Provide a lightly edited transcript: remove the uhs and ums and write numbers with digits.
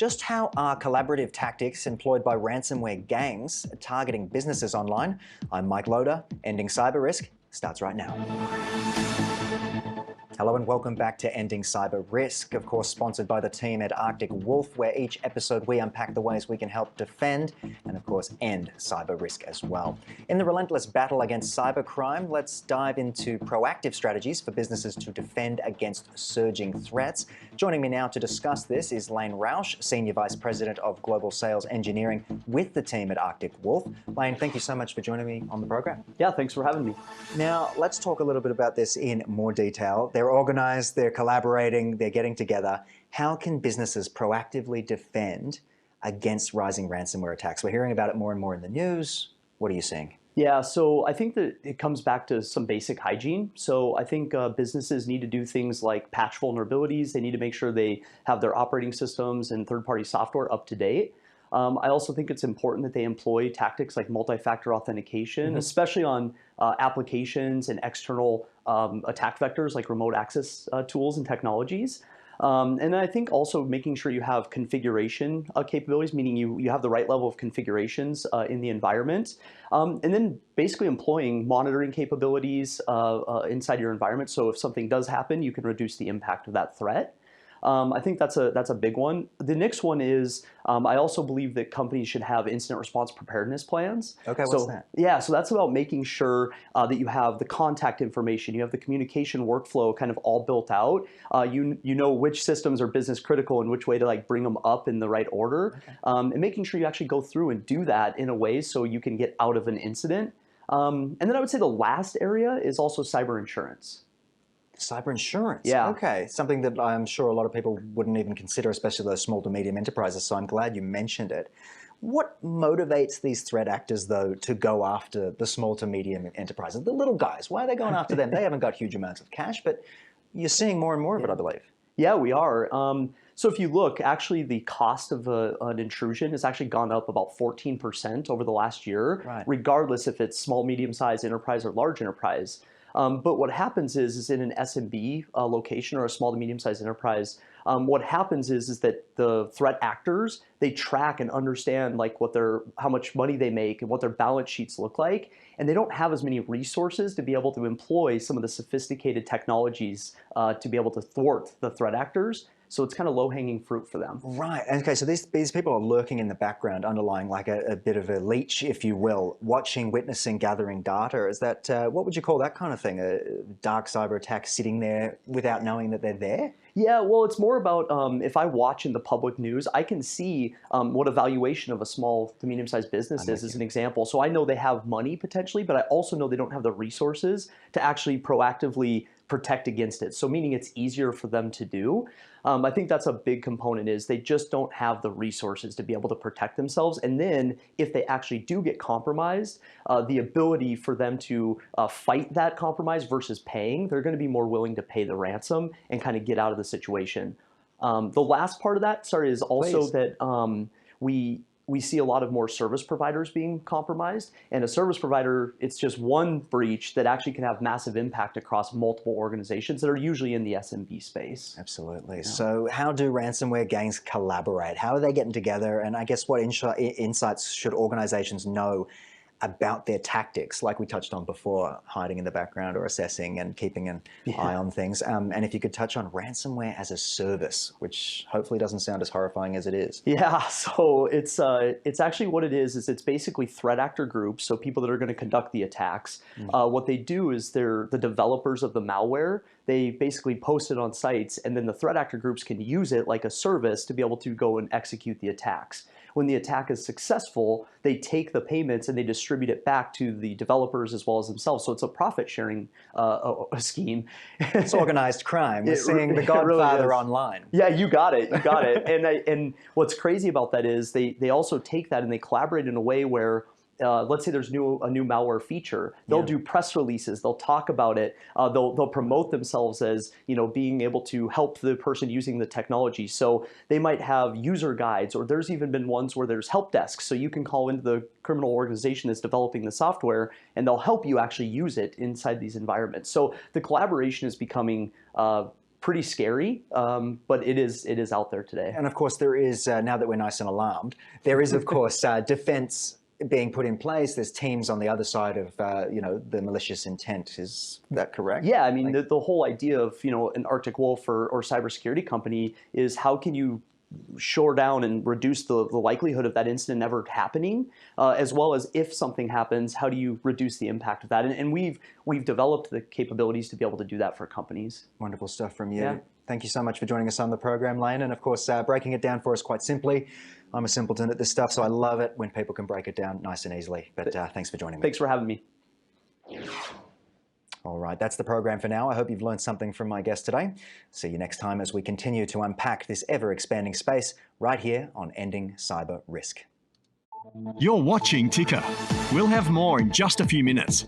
Just how are collaborative tactics employed by ransomware gangs targeting businesses online? I'm Mike Loader. Ending Cyber Risk starts right now. Hello and welcome back to Ending Cyber Risk, of course sponsored by the team at Arctic Wolf, where each episode we unpack the ways we can help defend and of course end cyber risk as well. In the relentless battle against cybercrime, let's dive into proactive strategies for businesses to defend against surging threats. Joining me now to discuss this is Roush, Senior Vice President of Global Sales Engineering with the team at Arctic Wolf. Lane, thank you so much for joining me on the program. Yeah, thanks for having me. Now, let's talk a little bit about this in more detail. They're organized, they're collaborating, they're getting together. How can businesses proactively defend against rising ransomware attacks? We're hearing about it more and more in the news. What are you seeing? Yeah, so I think that it comes back to some basic hygiene. So I think businesses need to do things like patch vulnerabilities. They need to make sure they have their operating systems and third-party software up to date. I also think it's important that they employ tactics like multi-factor authentication, especially on applications and external attack vectors like remote access tools and technologies. And then I think also making sure you have configuration capabilities, meaning you have the right level of configurations in the environment. And then basically employing monitoring capabilities inside your environment. So if something does happen, you can reduce the impact of that threat. I think that's a big one. The next one is I also believe that companies should have incident response preparedness plans. Okay, what's that? Yeah, so that's about making sure that you have the contact information, you have the communication workflow kind of all built out. You know which systems are business critical and which way to like bring them up in the right order, and making sure you actually go through and do that in a way so you can get out of an incident. And then I would say the last area is also cyber insurance. Cyber insurance. Yeah. Okay. Something that I'm sure a lot of people wouldn't even consider, especially those small to medium enterprises. So I'm glad you mentioned it. What motivates these threat actors, though, to go after the small to medium enterprises, the little guys? Why are they going after them? They haven't got huge amounts of cash, but you're seeing more and more of it, I believe. Yeah, we are. So if you look, actually the cost of an intrusion has actually gone up about 14% over the last year, regardless if it's small, medium-sized enterprise or large enterprise. But what happens is in an SMB location or a small to medium-sized enterprise, what happens is that the threat actors, they track and understand like how much money they make and what their balance sheets look like, and they don't have as many resources to be able to employ some of the sophisticated technologies to be able to thwart the threat actors. So it's kind of low-hanging fruit for them. Right. Okay. So these people are lurking in the background, underlying like a bit of a leech, if you will, watching, witnessing, gathering data. Is that what would you call that kind of thing? A dark cyber attack sitting there without knowing that they're there? Yeah, well, it's more about if I watch in the public news, I can see what a valuation of a small to medium-sized business is, as an example. So I know they have money potentially, but I also know they don't have the resources to actually proactively protect against it. So meaning it's easier for them to do. I think that's a big component is they just don't have the resources to be able to protect themselves. And then if they actually do get compromised, the ability for them to fight that compromise versus paying, they're going to be more willing to pay the ransom and kind of get out of the situation. The last part of that, is also that we see a lot of more service providers being compromised. And a service provider, it's just one breach that actually can have massive impact across multiple organizations that are usually in the SMB space. Absolutely. Yeah. So how do ransomware gangs collaborate? How are they getting together? And I guess what insights should organizations know about their tactics, like we touched on before, hiding in the background or assessing and keeping an eye on things. And if you could touch on ransomware as a service, which hopefully doesn't sound as horrifying as it is. Yeah, so it's actually what it is it's basically threat actor groups, so people that are going to conduct the attacks. What they do is they're the developers of the malware. They basically post it on sites, and then the threat actor groups can use it like a service to be able to go and execute the attacks. When the attack is successful, they take the payments and they distribute it back to the developers as well as themselves. So it's a profit sharing scheme. It's organized crime. We're seeing The Godfather really online. Yeah, you got it. You got it. And what's crazy about that is they also take that and they collaborate in a way where let's say there's a new malware feature. They'll do press releases. They'll talk about it. They'll promote themselves as being able to help the person using the technology. So they might have user guides, or there's even been ones where there's help desks. So you can call into the criminal organization that's developing the software, and they'll help you actually use it inside these environments. So the collaboration is becoming pretty scary, but it is out there today. And of course, there is, now that we're nice and alarmed, there is, of course, defense being put in place. There's teams on the other side of, the malicious intent. Is that correct? Yeah, I mean, the whole idea of, an Arctic Wolf or cybersecurity company is how can you shore down and reduce the likelihood of that incident ever happening, as well as if something happens, how do you reduce the impact of that? And we've developed the capabilities to be able to do that for companies. Wonderful stuff from you. Yeah. Thank you so much for joining us on the program, Lane. And of course, breaking it down for us quite simply. I'm a simpleton at this stuff, so I love it when people can break it down nice and easily. But thanks for joining me. Thanks for having me. All right, that's the program for now. I hope you've learned something from my guest today. See you next time as we continue to unpack this ever-expanding space right here on Ending Cyber Risk. You're watching Ticker. We'll have more in just a few minutes.